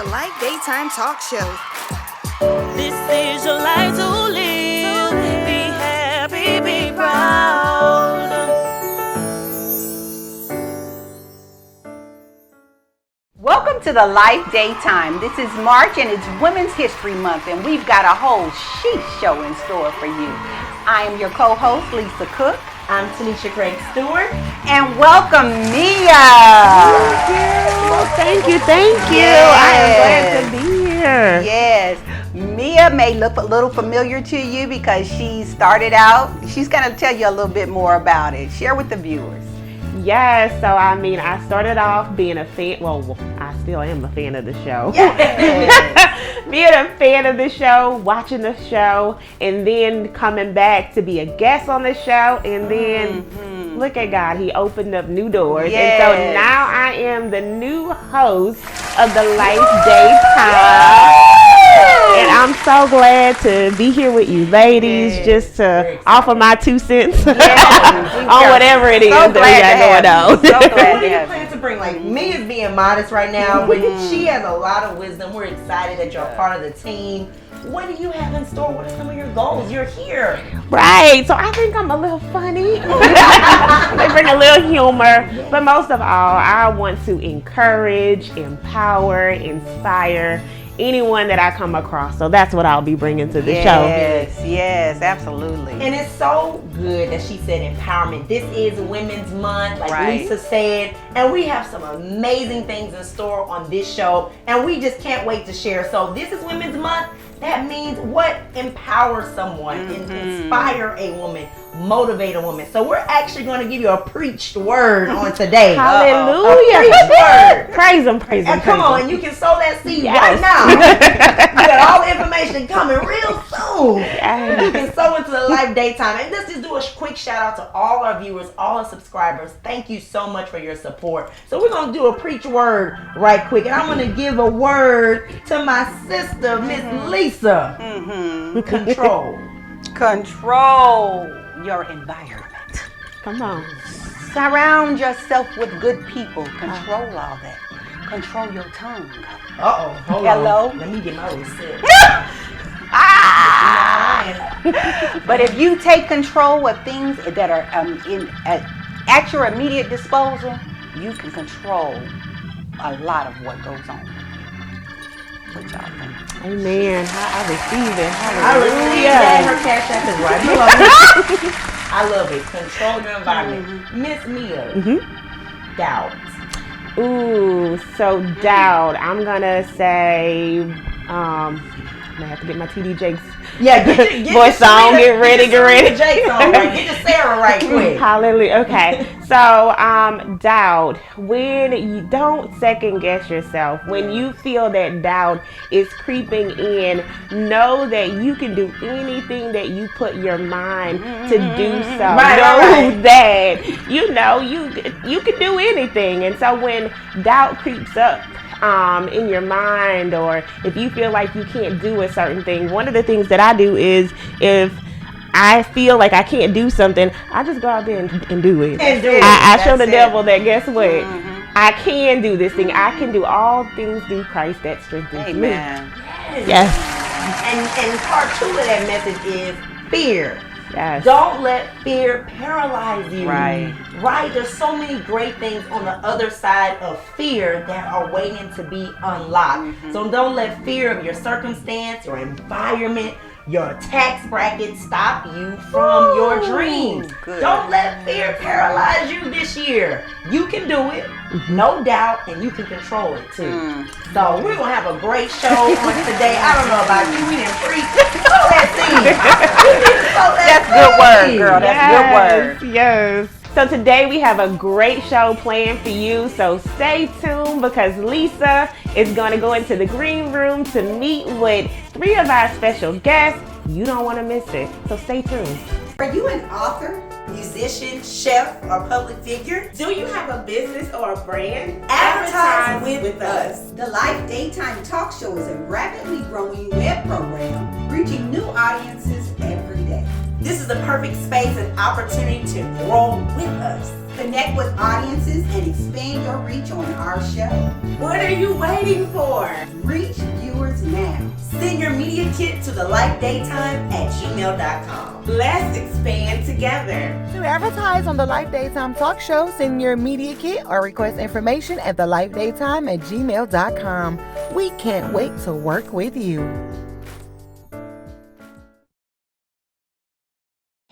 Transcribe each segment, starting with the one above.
the Life Daytime Talk Show. This is your life to live. Be happy, be proud. Welcome to the Life Daytime. This is March and it's Women's History Month, and we've got a whole show in store for you. I am your co-host, Lisa Cook. I'm Tanisha Craig Stewart. And welcome, Mia. Thank you. Yes. I am glad to be here. Yes. Mia may look a little familiar to you because she started out. She's going to tell you a little bit more about it. Share with the viewers. Yes, so I started off being a fan. Well, I still am a fan of the show. Yes. Being a fan of the show, watching the show, and then coming back to be a guest on the show, and then look at God, He opened up new doors. Yes. And so now I am the new host of the Life Daytime. And I'm so glad to be here with you ladies, just to offer my 2 cents on whatever it is that we got going on. So What glad do to you have plan you. to bring? Like, Mia's being modest right now, but she has a lot of wisdom. We're excited that you're a part of the team. What do you have in store? What are some of your goals? You're here. Right, so I think I'm a little funny. They bring a little humor, but most of all, I want to encourage, empower, inspire anyone that I come across. So that's what I'll be bringing to the show. Yes, absolutely. And it's so good that she said empowerment. This is Women's Month, like Right. Lisa said, and we have some amazing things in store on this show, and we just can't wait to share. So this is Women's Month. That means what empowers someone, inspire a woman, motivate a woman. So we're actually going to give you a preached word on today. Hallelujah. A preached word. Praise him, praise him. And come praise on, him. you can sow that seed Yes. right now. You got all the information coming real soon. Yes. You can sow into the Life Daytime. And let's just do a quick shout out to all our viewers, all our subscribers. Thank you so much for your support. So we're going to do a preach word right quick. And I'm going to give a word to my sister, Miss Lisa. Control. Control your environment. Come on. Surround yourself with good people. Control all that. Control your tongue. Uh-oh. Hold Hello? on. Let me get my receipt. But if you take control of things that are at your immediate disposal, you can control a lot of what goes on. What y'all think? Amen. I receive it. I receive that. Her cash app is right below. I love it. Control your environment. Miss Mia, doubt. Ooh, so doubt. I'm gonna say, I'm gonna have to get my TD Jakes voice on. Get ready. Jake's on right. Get your Sarah right quick. Hallelujah. Okay. So, doubt. When you don't second guess yourself, when you feel that doubt is creeping in, know that you can do anything that you put your mind to do so. Know that you can do anything. And so when doubt creeps up in your mind, or if you feel like you can't do a certain thing, one of the things that I do is, if I feel like I can't do something, I just go out there and do it. I show the devil that, guess what? I can do this thing. I can do all things through Christ that strengthens me. Yes. And part 2 of that message is fear. Yes. Don't let fear paralyze you. Right. There's so many great things on the other side of fear that are waiting to be unlocked. So don't let fear of your circumstance, your environment, your tax bracket stop you from your dreams. Good. Don't let fear paralyze you this year. You can do it, no doubt, and you can control it too. So we're going to have a great show on today. I don't know about you. We didn't preach. Sow that seed. That's good word, girl. That's good word. Yes. So today we have a great show planned for you. So stay tuned, because Lisa is going to go into the green room to meet with 3 of our special guests. You don't want to miss it. So stay tuned. Are you an author, musician, chef, or public figure? Do you have a business or a brand? Advertise with us. The Life Daytime Talk Show is a rapidly growing web program reaching new audiences every day. This is the perfect space and opportunity to grow with us. Connect with audiences and expand your reach on our show. What are you waiting for? Reach viewers now. Send your media kit to thelifedaytime@gmail.com. Let's expand together. To advertise on the Life Daytime Talk Show, send your media kit or request information at thelifedaytime@gmail.com. We can't wait to work with you.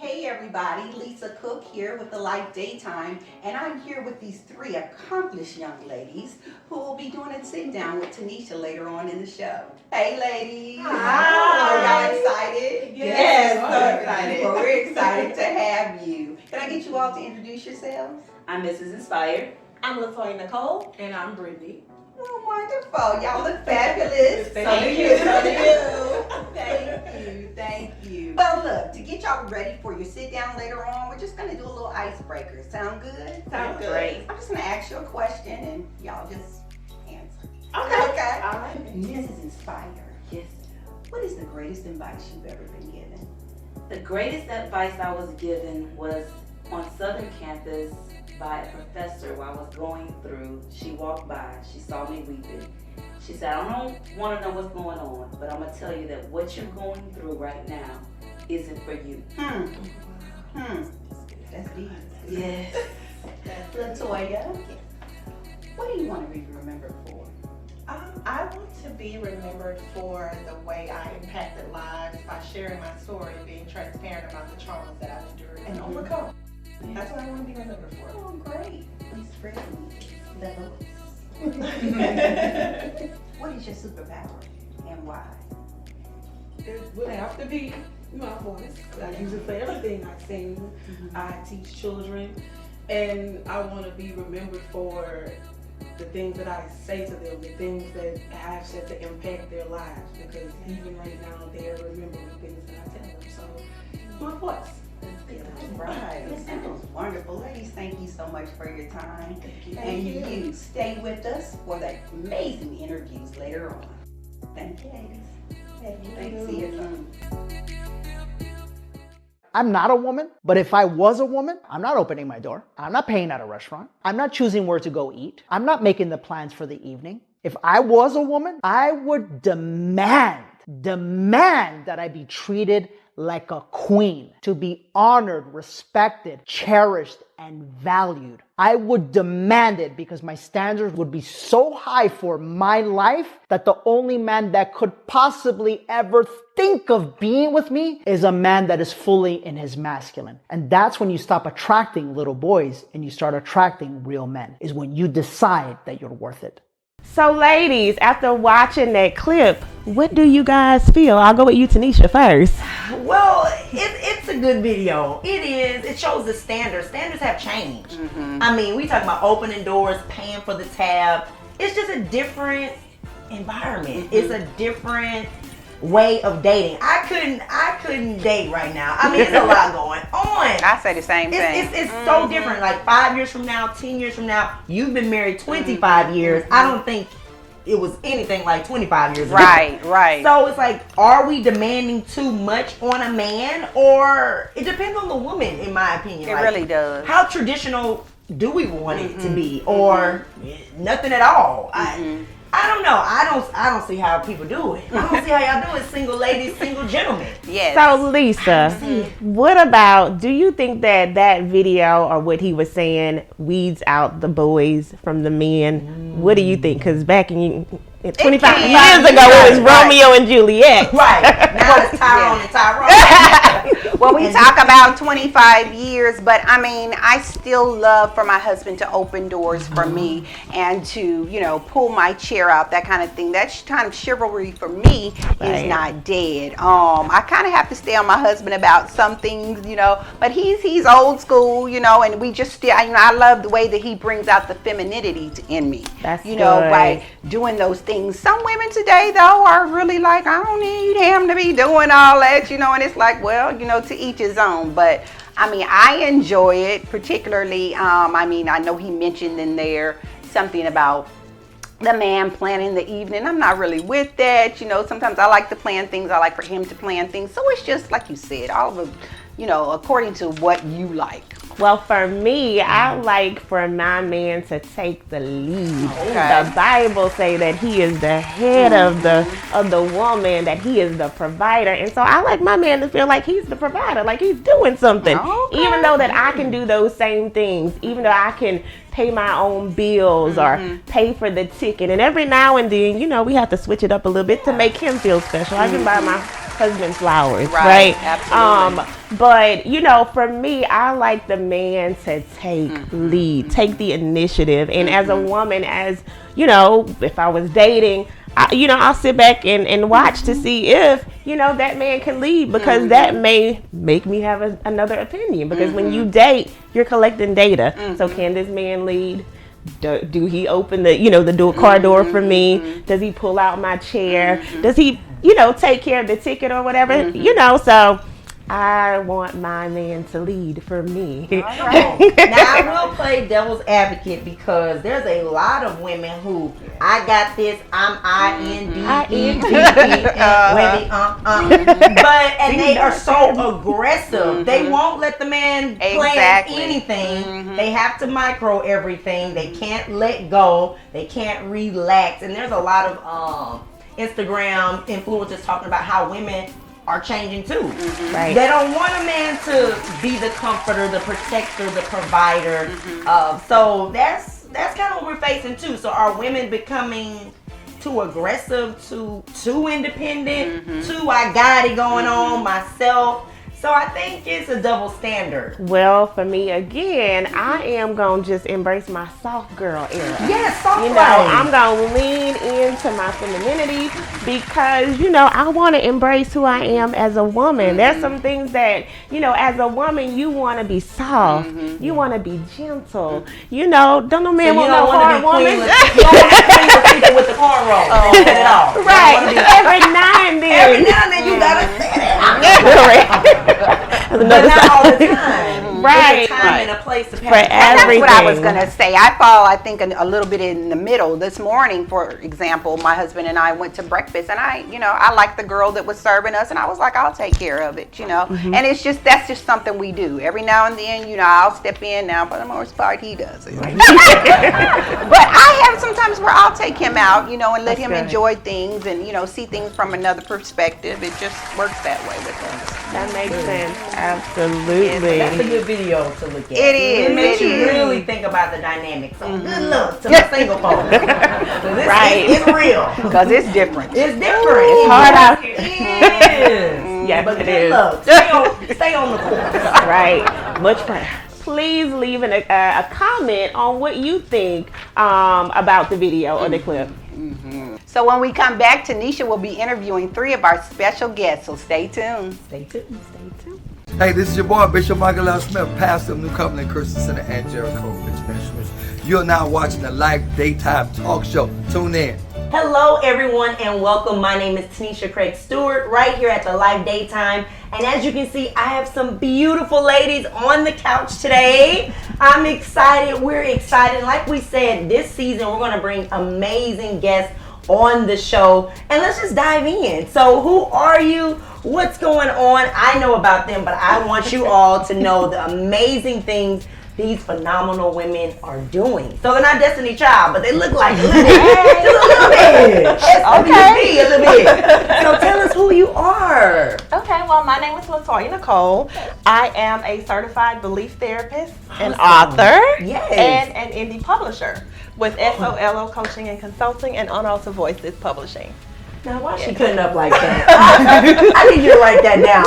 Hey everybody, Lisa Cook here with the Life Daytime, and I'm here with these three accomplished young ladies who will be doing a sit down with Tanisha later on in the show. Hey ladies! Hi. Are y'all excited? Yes, so excited. Well, we're excited to have you. Can I get you all to introduce yourselves? I'm Mrs. Inspired. I'm Latoya Nicole. And I'm Brittany. Oh, wonderful. Y'all look fabulous. Thank you. Thank you. Well, look, to get y'all ready for your sit down later on, we're just going to do a little icebreaker. Sound good? Sounds great. I'm just going to ask you a question and y'all just answer. Okay. All right. Mrs. Inspired. Yes. What is the greatest advice you've ever been given? The greatest advice I was given was on Southern campus by a professor while I was going through. She walked by, she saw me weeping. She said, I don't want to know what's going on, but I'm going to tell you that what you're going through right now isn't for you. That's deep. Yes. Latoya, what do you want to be remembered for? I want to be remembered for the way I impacted lives by sharing my story, being transparent about the traumas that I've endured and overcome. That's what I want to be remembered for. Oh, great. Miss Brittany, what is your superpower and why? It would have to be my voice. I use it for everything. I sing, I teach children, and I want to be remembered for the things that I say to them, the things that I have said to impact their lives, because even right now they're remembering things that I tell them. So, my voice. Right. That sounds wonderful. Ladies, thank you so much for your time. Thank you. And you stay with us for the amazing interviews later on. Thank you, ladies. Thank you. See you soon. I'm not a woman, but if I was a woman, I'm not opening my door. I'm not paying at a restaurant. I'm not choosing where to go eat. I'm not making the plans for the evening. If I was a woman, I would demand that I be treated like a queen, to be honored, respected, cherished, and valued. I would demand it because my standards would be so high for my life that the only man that could possibly ever think of being with me is a man that is fully in his masculine. And that's when you stop attracting little boys and you start attracting real men, is when you decide that you're worth it. So ladies, after watching that clip, what do you guys feel? I'll go with you, Tanisha, first. Well, it's a good video. It is. It shows the standards. Standards have changed. I mean, we talk about opening doors, paying for the tab. It's just a different environment. It's a different way of dating. I couldn't date right now. I mean, there's a lot going on. I say the same thing. It's so different. Like 5 years from now, 10 years from now, you've been married 25 years. I don't think it was anything like 25 years ago. Right. So it's like, are we demanding too much on a man? Or it depends on the woman, in my opinion. It Like, really does. How traditional do we want it to be? Or nothing at all? I don't know. I don't see how people do it. I don't see how y'all do it, single ladies, single gentlemen. Yes. So Lisa, what about, do you think that video or what he was saying weeds out the boys from the men? What do you think? Because back in 25 years ago, it was Romeo and Juliet. Right. Now it's Tyrone and Tyrone. Well, we talk about 25 years, but I mean, I still love for my husband to open doors for me and to, pull my chair out, that kind of thing. That kind of chivalry for me is not dead. I kind of have to stay on my husband about some things, but he's old school, and we just still, I love the way that he brings out the femininity in me. That's good. By doing those things. Some women today, though, are really like, I don't need him to be doing all that, and it's like, well, to each his own. But I mean, I enjoy it, particularly, I know he mentioned in there something about the man planning the evening. I'm not really with that. Sometimes I like to plan things. I like for him to plan things. So it's just like you said, all of according to what you like? Well, for me, I like for my man to take the lead. Okay. The Bible say that he is the head of the woman, that he is the provider. And so I like my man to feel like he's the provider, like he's doing something. Okay. Even though that I can do those same things, even though I can pay my own bills or pay for the ticket. And every now and then, we have to switch it up a little bit to make him feel special. I can buy my husband flowers, right? Absolutely. But for me, I like the man to take lead, take the initiative. And as a woman, if I was dating, I'll sit back and watch to see if, that man can lead, because that may make me have another opinion. Because when you date, you're collecting data. So can this man lead? Do he open the car door for me? Does he pull out my chair? Does he, take care of the ticket or whatever? So I want my man to lead for me. All right. Now I will play devil's advocate, because there's a lot of women who, I got this, I'm INDEPT, and they are so aggressive. They won't let the man plan anything. They have to micro everything. They can't let go. They can't relax. And there's a lot of Instagram influencers talking about how women are changing too. Right. They don't want a man to be the comforter, the protector, the provider. So that's kind of what we're facing too. So are women becoming too aggressive, too independent, too I got it going on myself? So I think it's a double standard. Well, for me, again, I am going to just embrace my soft girl era. Yes, soft I'm going to lean into my femininity, because, I want to embrace who I am as a woman. There's some things that, as a woman, you want to be soft. You want to be gentle. Don't no man want no hard woman. You don't want to clean your people with the cornrows. Right. Every now and then. You got to set it. But not all the time. Right. There's a time and a place to pass. For everything. That's what I was going to say. I think, a little bit in the middle. This morning, for example, my husband and I went to breakfast, and I liked the girl that was serving us, and I was like, I'll take care of it, And that's just something we do. Every now and then, I'll step in now, but the most part he does it. But I have sometimes where I'll take him out, and let him enjoy things and, see things from another perspective. It just works that way with us. That makes sense. Absolutely. That's a good video to look at. It is. It makes you really think about the dynamics. So good luck to the single folks. It's real. Because it's different. It's different. It's hard out here. It is. Yes, but it good is. luck. Stay on the course. Right. Much fun. Please leave a comment on what you think about the video or the clip. So when we come back, Tanisha will be interviewing 3 of our special guests, so stay tuned. Stay tuned. Hey, this is your boy, Bishop Michael L. Smith, pastor of New Covenant Christian Center and Jericho Ministries. You're now watching the Life Daytime Talk Show. Tune in. Hello, everyone, and welcome. My name is Tanisha Craig Stewart, right here at the Life Daytime. And as you can see, I have some beautiful ladies on the couch today. I'm excited. We're excited. Like we said, this season, we're going to bring amazing guests on the show, and let's just dive in. So who are you? What's going on? I know about them, but I want you all to know the amazing things these phenomenal women are doing. So they're not Destiny Child, but they look like a little bit. Just a little bit. Okay. A little bit. So tell us who you are. Okay, well, my name is Latoya Nicole. I am a certified belief therapist, an author, and an indie publisher with SOLO Coaching and Consulting and Unaltered Voices Publishing. Now, why is she cutting up like that? I need you to write that down.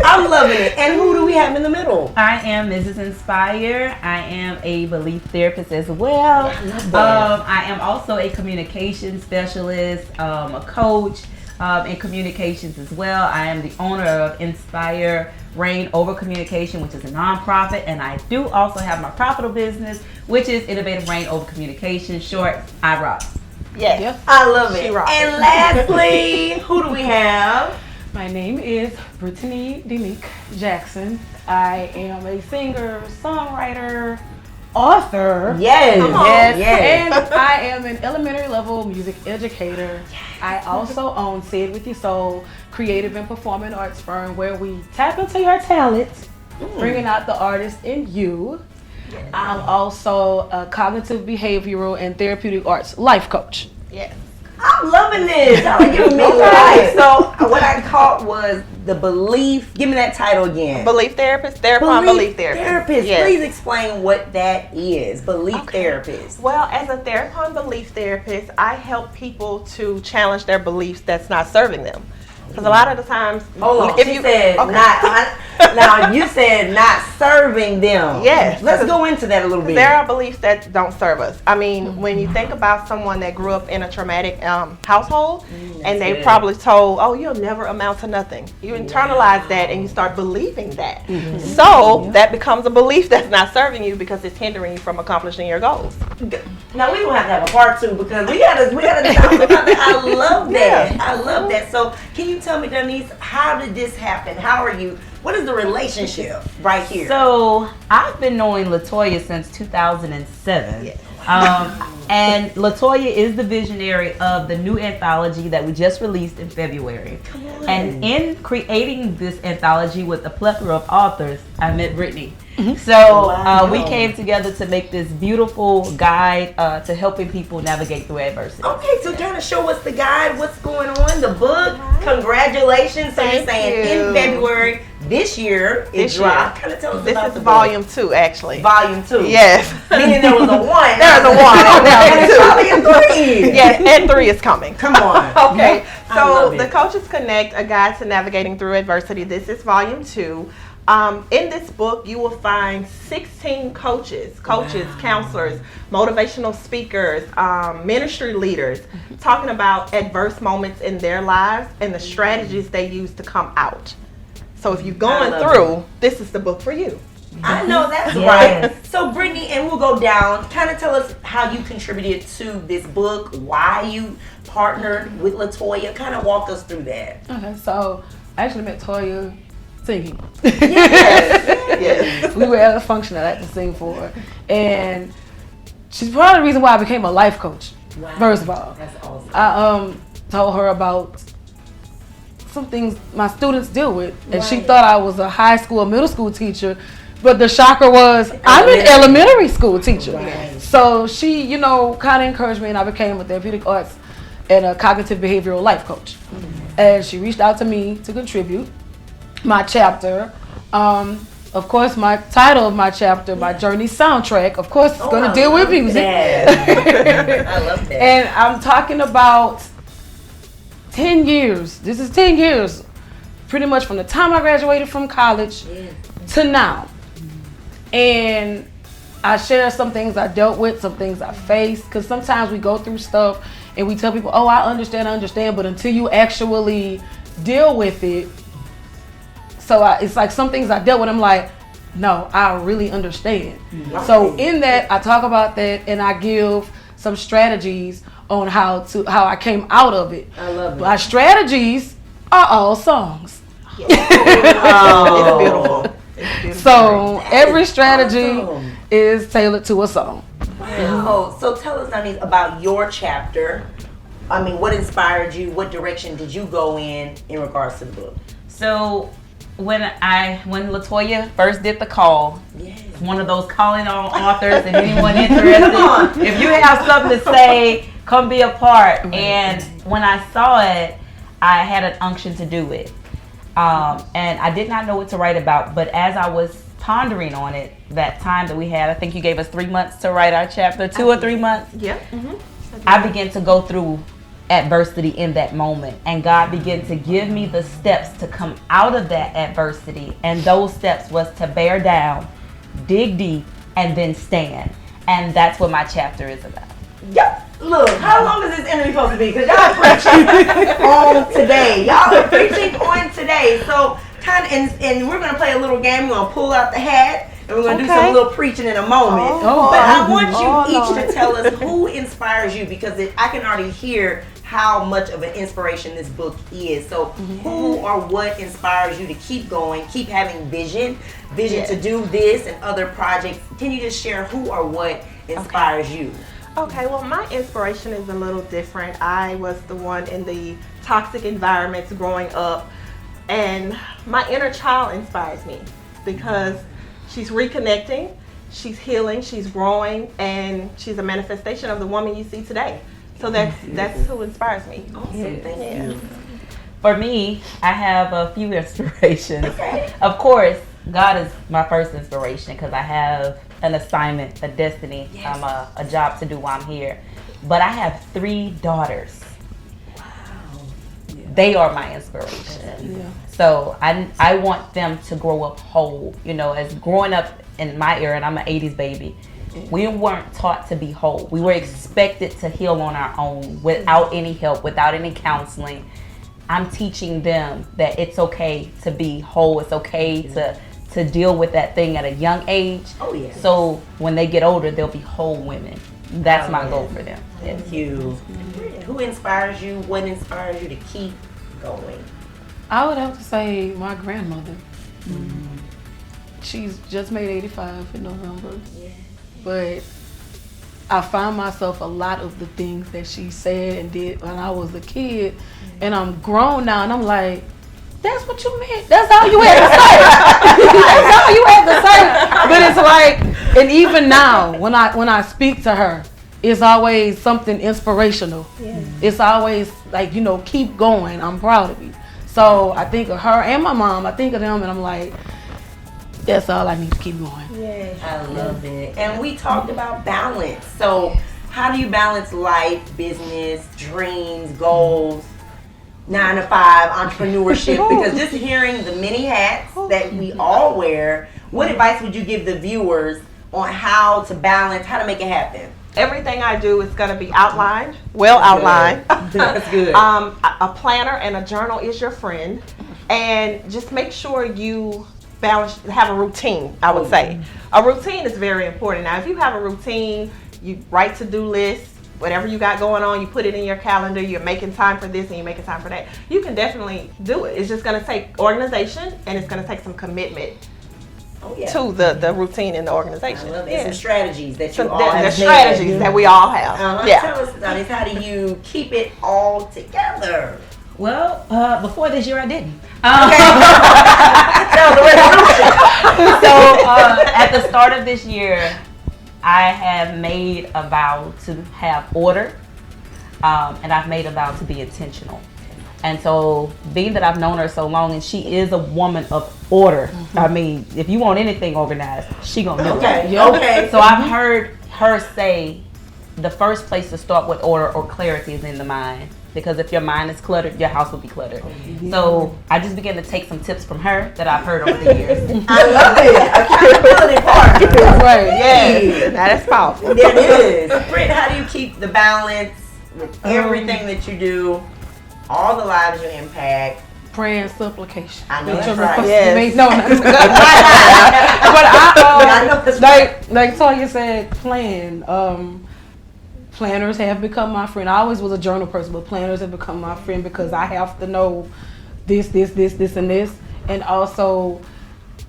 I'm loving it. And who do we have in the middle? I am Mrs. Inspire. I am a belief therapist as well. I am also a communication specialist, a coach in communications as well. I am the owner of Inspire Reign Over Communication, which is a nonprofit, and I do also have my profitable business, which is Innovative Reign Over Communication, short IROC. Yes, I love it. And lastly, who do we have? My name is Brittany Jackson. I am a singer, songwriter, author. Yes. And I am an elementary level music educator. I also own Say It With Your Soul, creative and performing arts firm where we tap into your talents, bringing out the artist in you. I'm also a cognitive behavioral and therapeutic arts life coach. Yes. I'm loving this. Y'all are giving me life. So what I caught was the belief. Give me that title again. Belief therapist, thereupon belief therapist. Yes. Please explain what that is. Belief therapist. Well, as a thereupon belief therapist, I help people to challenge their beliefs that's not serving them. Because a lot of the times, hold on. You said not. Now you said not serving them. Yes. Let's go into that a little bit. There are beliefs that don't serve us. I mean, when you think about someone that grew up in a traumatic household, and they probably told, "Oh, you'll never amount to nothing." You internalize that and you start believing that. So that becomes a belief that's not serving you because it's hindering you from accomplishing your goals. Now we gonna have to have a part 2 because we gotta talk about that. I love that. I love that. So can you tell me, Denise, how did this happen? How are you? What is the relationship right here? So I've been knowing Latoya since 2007. Yes. And Latoya is the visionary of the new anthology that we just released in February. And in creating this anthology with a plethora of authors, I met Brittany. So we came together to make this beautiful guide to helping people navigate through adversity. Okay, so kind of show us the guide, what's going on, the book. Congratulations. So you're saying in February this year it dropped. Kind of tell us about the book. Volume 2, actually. Volume 2. Yes. Meaning there was a 1. There was a 1. And it's probably a 3. Yes, and 3 is coming. Come on. Okay. So the Coaches Connect, a guide to navigating through adversity. This is volume 2. In this book, you will find 16 coaches, counselors, motivational speakers, ministry leaders, talking about adverse moments in their lives and the strategies they use to come out. So if you're going through, this is the book for you. I know that's right. So Brittany, and we'll go down, kind of tell us how you contributed to this book, why you partnered with Latoya, kind of walk us through that. Okay, so I actually met Toya singing. Yes. We were at a function that I had to sing for, and she's part of the reason why I became a life coach. Wow. First of all, that's awesome. I told her about some things my students deal with, and she thought I was a high school or middle school teacher, but the shocker was I'm an elementary school teacher. So she, kind of encouraged me, and I became a therapeutic arts and a cognitive behavioral life coach. And she reached out to me to contribute my chapter. Of course, my title of my chapter, my journey soundtrack, of course, it's going to deal with music. I love that. And I'm talking about 10 years. This is 10 years, pretty much from the time I graduated from college to now. And I share some things I dealt with, some things I faced, because sometimes we go through stuff and we tell people, oh, I understand, but until you actually deal with it, so it's like some things I dealt with, I'm like, no, I really understand. So in that, I talk about that and I give some strategies on how I came out of it. I love it. My strategies are all songs. It's beautiful. So every strategy is tailored to a song. Wow. So tell us, about your chapter. I mean, what inspired you? What direction did you go in regards to the book? So when Latoya first did the call, one of those calling all authors and anyone interested, if you have something to say, come be a part. And when I saw it, I had an unction to do it. And I did not know what to write about, but as I was pondering on it, that time that we had, I think you gave us 3 months to write our chapter, 2 or 3 months. Yeah. I began to go through adversity in that moment, and God began to give me the steps to come out of that adversity, and those steps was to bear down, dig deep, and then stand. And that's what my chapter is about. Yep. Look, how long is this interview supposed to be? Because y'all are preaching on today. Y'all are preaching on today. So and we're gonna play a little game. We're gonna pull out the hat and we're gonna do some little preaching in a moment. But I want you each to tell us who inspires you, because I can already hear how much of an inspiration this book is. So who or what inspires you to keep going, keep having vision to do this and other projects? Can you just share who or what inspires you? Okay, well, my inspiration is a little different. I was the one in the toxic environments growing up, and my inner child inspires me because she's reconnecting, she's healing, she's growing, and she's a manifestation of the woman you see today. So that's who inspires me. Awesome, thank you. For me, I have a few inspirations. Of course, God is my first inspiration because I have an assignment, a destiny, a job to do while I'm here. But I have 3 daughters. Wow. They are my inspiration. Yeah. So I want them to grow up whole. You know, as growing up in my era, and I'm an 80s baby, we weren't taught to be whole. We were expected to heal on our own without any help, without any counseling. I'm teaching them that it's okay to be whole. It's okay to deal with that thing at a young age. Oh yeah. So when they get older, they'll be whole women. That's my goal for them. Thank you. Who inspires you? What inspires you to keep going? I would have to say my grandmother. She's just made 85 in November. Yeah. But I find myself a lot of the things that she said and did when I was a kid, and I'm grown now, and I'm like, that's what you meant. That's all you had to say. That's all you had to say. But it's like, and even now, when I speak to her, it's always something inspirational. Yeah. It's always like, you know, keep going. I'm proud of you. So I think of her and my mom. I think of them, and I'm like, that's all I need to keep going. Yeah, I love it. And we talked about balance. So how do you balance life, business, dreams, goals, 9 to 5, entrepreneurship? Because just hearing the many hats that we all wear, what advice would you give the viewers on how to balance, how to make it happen? Everything I do is going to be outlined, well outlined. That's good. A planner and a journal is your friend. And just make sure you balance, have a routine, I would say. A routine is very important. Now, if you have a routine, you write to-do lists, whatever you got going on, you put it in your calendar, you're making time for this and you're making time for that, you can definitely do it. It's just going to take organization, and it's going to take some commitment to the routine in the organization. I love it. Some strategies that you all have. The strategies that we all have. Tell us, Donnie, how do you keep it all together? Well, before this year I didn't. So at the start of this year, I have made a vow to have order, and I've made a vow to be intentional. And so, being that I've known her so long, and she is a woman of order. I mean, if you want anything organized, she gonna do it. Okay. So I've heard her say, the first place to start with order or clarity is in the mind. Because if your mind is cluttered, your house will be cluttered. So I just began to take some tips from her that I've heard over the years. I love it. Accountability partner. That's right. Yes. That is powerful. It is. Britt, how do you keep the balance with everything that you do, all the lives you impact? Prayer and supplication. I know that's right. Yes. No, but like Toya said, plan. Planners have become my friend. I always was a journal person, but planners have become my friend because I have to know this, and this, and also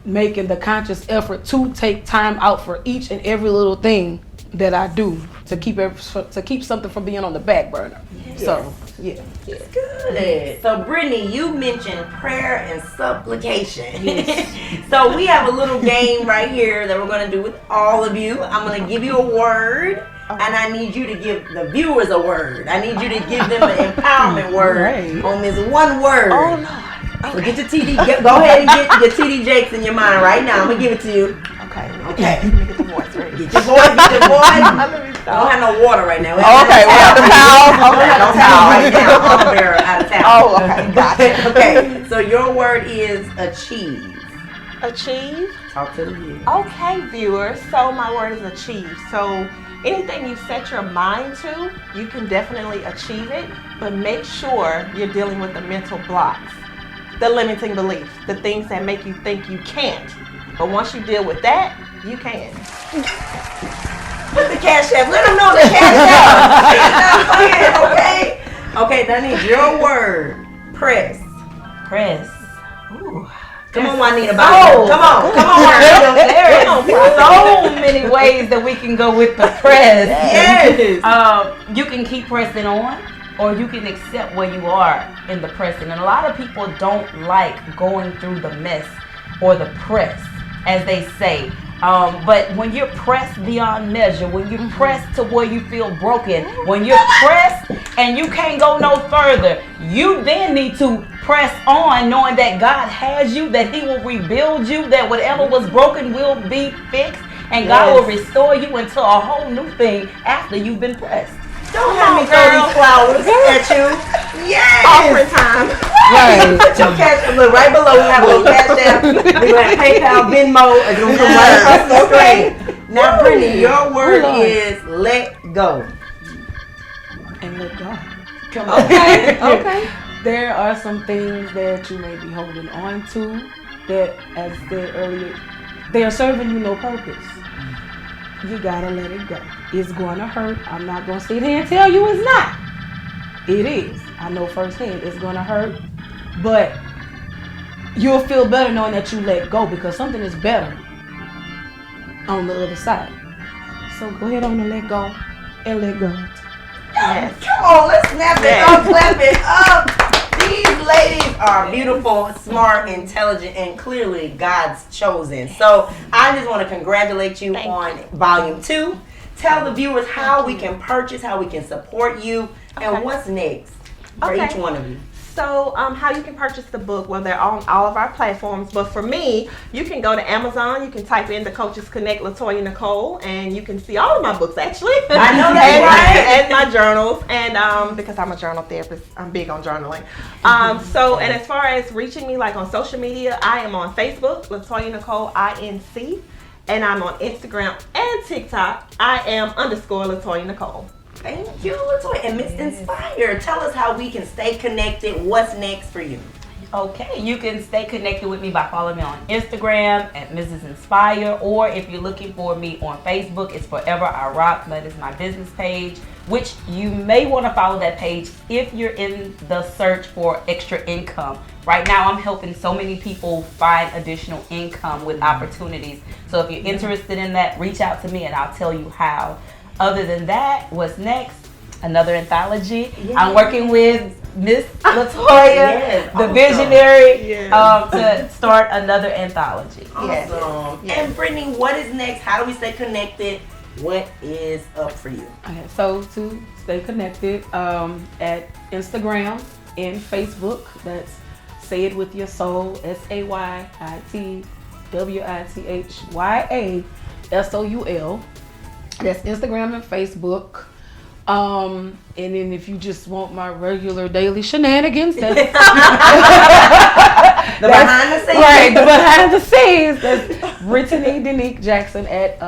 making the conscious effort to take time out for each and every little thing that I do to keep something from being on the back burner. Yes. So, yeah. It's good. So, Brittany, you mentioned prayer and supplication. Yes. So, we have a little game right here that we're going to do with all of you. I'm going to give you a word. And I need you to give the viewers a word. I need you to give them an empowerment word on this one word. Oh, no. So get your TD. Go ahead and get your TD Jakes in your mind right now. I'm going to give it to you. Okay. Let me get the voice ready. Get your voice. Don't have no water right now. Okay. We have the towel. Okay. Don't towel right now. On the bearer out of town. Oh, okay. Gotcha. Okay. So your word is achieve. Achieve? Talk to the viewers. Okay, viewers. So my word is achieve. So anything you set your mind to, you can definitely achieve it, but make sure you're dealing with the mental blocks, the limiting beliefs, the things that make you think you can't. But once you deal with that, you can. Put the cash app. Let them know the cash app. Okay? Okay, that needs your word. Press. Press. Ooh. Come on, Juanita. Oh, Come on, Juanita. There are so many ways that we can go with the press. Yes. You can keep pressing on, or you can accept where you are in the pressing. And a lot of people don't like going through the mess or the press, as they say. But when you're pressed beyond measure, when you're pressed to where you feel broken, when you're pressed and you can't go no further, you then need to press on, knowing that God has you, that He will rebuild you, that whatever was broken will be fixed, and God will restore you into a whole new thing after you've been pressed. Don't have me throw these flowers at you. Yes. Offering time. Right. Put your cash look right below. We have a little cash app. We have PayPal, Venmo, and you'll come right across the screen. Now, Brittany, your word is let go. And let go. Come on. Okay. There are some things that you may be holding on to that, as said earlier, they are serving you no purpose. You gotta let it go. It's gonna hurt. I'm not gonna sit here and tell you it's not. It is. I know firsthand it's gonna hurt, but you'll feel better knowing that you let go, because something is better on the other side. So go ahead on and let go and let go. Yes. Come on, let's snap it up, clap it up. These ladies are beautiful, smart, intelligent, and clearly God's chosen. So I just want to congratulate you on volume 2. Tell the viewers how we can purchase, how we can support you, and what's next for each one of you. So how you can purchase the book, well, they're on all of our platforms, but for me, you can go to Amazon, you can type in the Coaches Connect Latoya Nicole, and you can see all of my books, actually. I know that's right. And my journals, and because I'm a journal therapist, I'm big on journaling. And as far as reaching me, like on social media, I am on Facebook, Latoya Nicole INC, and I'm on Instagram and TikTok. I am _Latoya Nicole. Thank you, Latoya. And Miss Inspire, tell us how we can stay connected. What's next for you? Okay, you can stay connected with me by following me on Instagram at Mrs. Inspire, or if you're looking for me on Facebook, it's Forever I Rock. That is my business page, which you may want to follow that page if you're in the search for extra income. Right now, I'm helping so many people find additional income with opportunities. So if you're interested in that, reach out to me and I'll tell you how. Other than that, what's next? Another anthology. Yes. I'm working with Miss Latoya, the visionary, to start another anthology. Awesome. Yes. And Brittany, what is next? How do we stay connected? What is up for you? Okay, so to stay connected at Instagram and Facebook, that's Say It With Your Soul, SayItWithyaSoul. That's Instagram and Facebook. And then if you just want my regular daily shenanigans, that's the behind the scenes. Right, the behind the scenes. That's Brittany Jackson at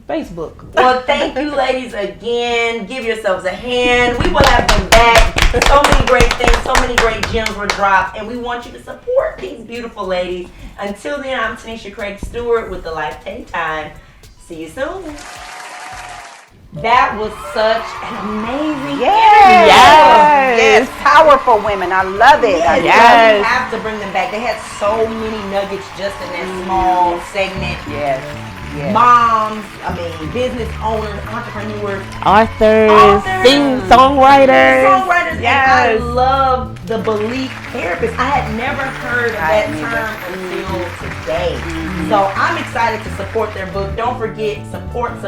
Facebook. Well, thank you, ladies, again. Give yourselves a hand. We will have them back. So many great things, so many great gems were dropped, and we want you to support these beautiful ladies. Until then, I'm Tanisha Craig Stewart with The Lifedaytime. See you soon. That was such an amazing interview. Yes. Powerful women. I love it. Yes. We have to bring them back. They had so many nuggets just in that small segment. Yes. Moms, business owners, entrepreneurs, authors, songwriters. And I love the belief therapist. I had never heard of that term until today. So I'm excited to support their book. Don't forget, support.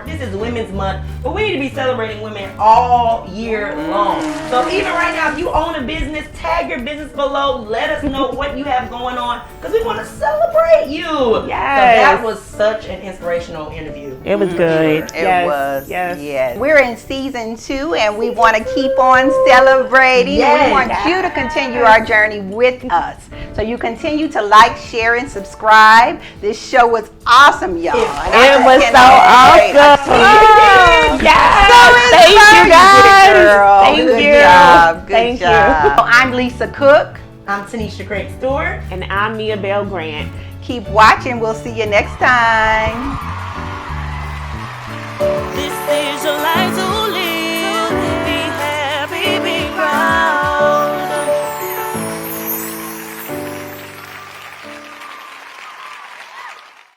This is Women's Month, but we need to be celebrating women all year long. So even right now, if you own a business, tag your business below. Let us know what you have going on, because we want to celebrate you. Yes. So that was such an inspirational interview. It was good. It was. Yes. We're in season 2, and we want to keep on celebrating. Yes. We want you to continue our journey with us. So you continue to like, share, and subscribe. This show was awesome, y'all. It was so awesome. Thank you, guys. Thank you. Good job. I'm Lisa Cook. I'm Tanisha Craig Stewart. And I'm Mia Bell Grant. Keep watching. We'll see you next time. This is your life.